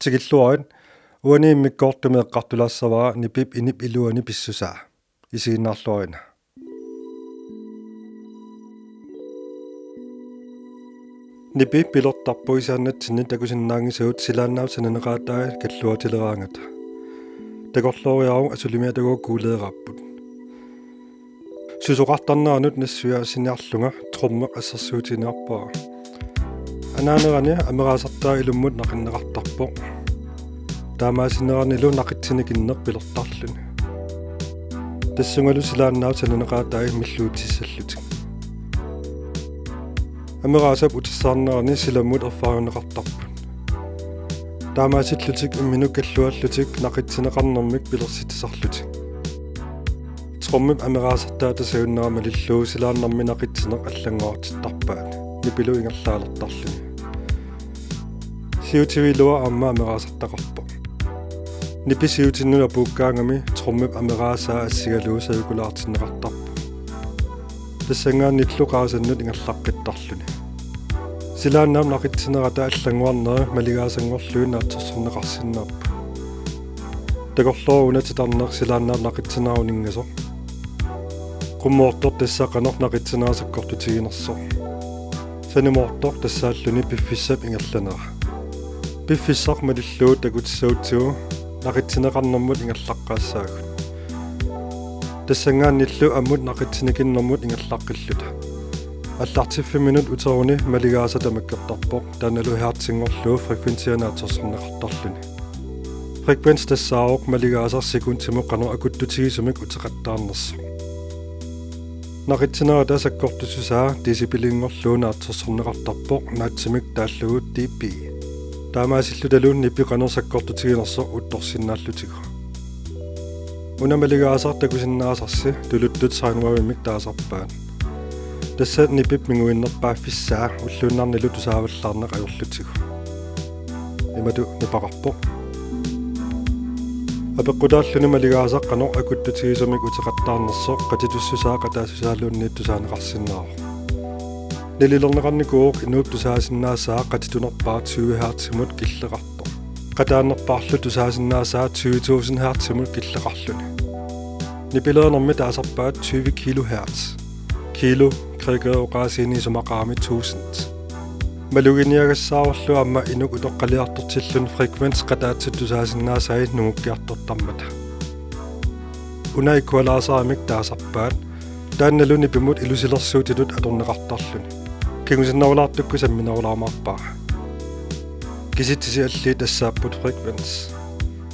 Tigilluarit Uani Immikkoortoq eqqartulassavara nipip inip iluani pissusaa isiinnaarluarina Nipi pilortarpu isaannatsinni takusinnaangisut silaannaut sananaqaataa kalluatileraangata takorlooriarum asulimia kuuleerapput susoqartarnaanut nassuya siniarlunga trommeq assarsuutinearpaa anaanerani ameraasartaa ilummut naqinneqartarpoq taamaasinneranilu naqitsinikinneq pilortarluni tassungalu silaannaut sananaqaataa milluutissallutик ameraasap utissaarnerani silammut erfaarunneqartarput taamaasitlutik imminu kalluallutik naqitsineqarnermik pilersitisarlutik trommip ameraasartaa tasaunnarama lilluu silaannermi naqitsineq allangoortittarpaat nipilu ingerlaalertarluni siutivilua amma ameraasartaqarpoq nipi siutinnula puukkaangami trommip ameraasaa assigaluusavukulaartinneqartarpu tassangaannilluqaasannut ingerlaqqittarluni silaannaam naqitsinerata allanguarneri maligaasangorluun naatsorserneqarsinnaappu takorloorunatitarneq silaannaam naqitsinaaruningasoq qummoortoq tassaqanoq naqitsineraasakkortutiginersoq sanimoortoq tassaalluni piffissap ingerlanera piffissaq malilluut takutissautsigu naqitsineqarnermut ingerlaqqaassaagut tassangaannillu ammut naqitsinekinnermut ingerlaqqilluta аллартиффи минут утеруни малигаасата маккертарпоқ таналу хеартингорлуу фреквенсианаатсорсернеқартарлуни фреквенс тассааоқ малигаасар секундтимоқ қано акуттутигисумик утеқаттаарнерсо нақитсинерата саккортусусаа дисиплингорлуу наатсорсернеқартарпоқ наатсимик тааллугут Nipi таамаасиллуталуун Nipi қанерсаккортутигинерсо утторсиннааллутигу унамалигаасар такусиннаасарси тулуттут саангуавимик таасарпаат тассат nipip minguinnerpaaffissaa уллууннарнилу тусааваллаарнеқ ajorlutigu имату нипақарпоқ апеққутааллуни малигаасаққано акуттутигисумик утеқаттаарнерсоқ қатитуссусаа қатаасусаалуунниит тусаанеқарсиннаару нилилернеқарникууоқ инууп тусаасиннаасаа қатитунерпаа 20 Hz-имут киллеқарто қатаанерпаарлу тусаасиннаасаа 20,000 Hz-имут киллеқарлуни нипилернерми таасарпаат 20 kHz kilo крикеоqaasini sumaqaami 1000 малугиниагассааварлу амма инук утоққалиартортиллун фреквенс қатаатсуттусаасиннаасаи нугуккиарторtarmata унай куалаасаамик таасарпаат таанналуни пимут илусилерсуутилут аторнеқартарлуни кигусиннавулаартукку самминавулаамаарпаа киситсиси алли тассааппут фреквенс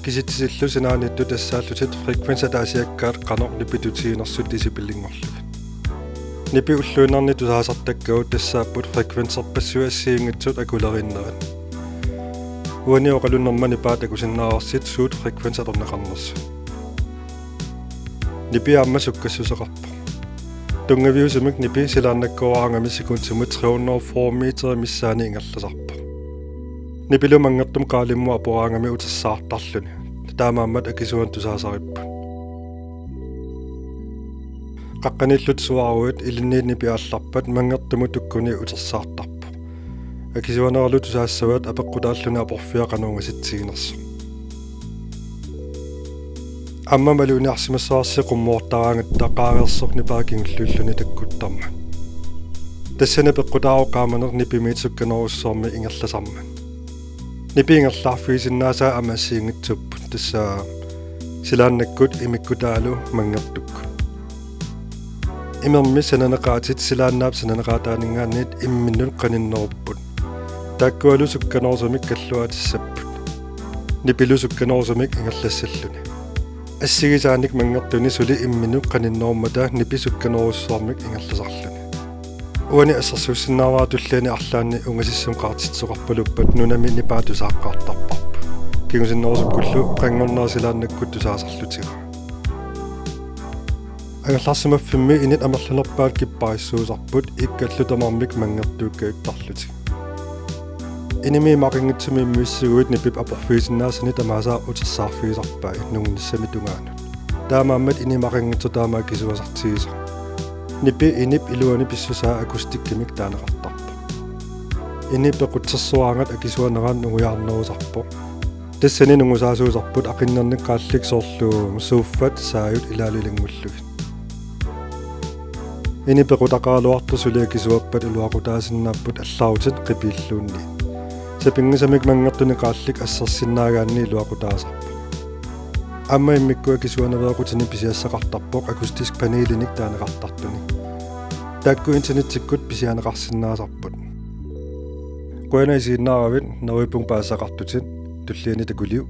киситсиллу синаанитту тассааллутит фреквенс атаасиаккаат қанор нипитутигинерсут дисиплингорлуг Nipi ulluunarni tusaasartakkagut tassaapput frekvenserpassuassiingitsut akulerinnerit Uani oqalunnermani paatakusinnaarsit suut frekvensatorneqarnersu Nipi amma sukkassuseqarpo tungaviusumik Nipi silaannakkoraangami sekuntimut 304 meter missaani ingerlasarpo Nipilu mangertum qaalimmu aporaangami utersaartarluni taamaammat akisuan tusaasarippu qaqqanillut suaruut ilinniinni piaallarpat mangertumut tukkuni utersaartarpu akisuanerlu tusaassavat apeqqutaalluni aporfiaqanuungasittiginersu amma maluniarsimassaarsi qummoortaraangatta qaariersorni paakingullulluni takkuttarma tassana peqqutaaroqaamaner nipimiit sukkanerussormi ingerlasarman Nipi ingerlaarfiisinnaasa amassiingitsuppu tassaa silaannakkut imikkutaalu mangertukku Imermi sananaqaatit silaannaap sananaqaataaningaannit imminnul qaninnerupput taakkualu sukkanersumik kalluatissapпут Nipilu sukkanersumik ingerlassalluni assigisaanik mangertuni suli imminnul qaninnerummata Nipi sukkanerussuarmik ingerlasarluni Uani assarsuussinnaavaatulliani arlaanni ungasissum qaartitsoqarpaluppat nunami nipaatusaaqqaartarparpu kigusinnerusukkullu qanngornersilaannakkut tusaasarlutigu Angerlarsimaffimmi init amerlanerpaat kipparissuusarput ikkallutamarmik mangertuukkaittarlutik inimi maqinngitsumi immiissiguit nipip aporfiisinnaasani tamaasaa utersaarfiisarpaa nungissami tungaanut taamaammat inimaqinngitsu taamaa kisuasartigiso Nipi inip iluani pissusaa akustikkimik taaneqartarpa inip pequtsersuaangat akisuaneraan unguyaarnerusarpo тассани нугусаасуусарпут ақиннерниккааллик соорлуу сууффат саают илаалилингуллуг инипеқутақаалуарту сулиакисуаппат илуақутаасиннааппут аллаарутит қипииллуунни сапингисамик мангертуни қааллик ассерсиннаагаанни илуақутаасарпу амма иммиккуакисуанавеэқутини писиассақартарпоқ акустиск панелиник таанеқартартуни такку интернеттиккут писианеқарсинаасарпут қуанаисииннааравит неруиппун паассақартутит туллиани такулиу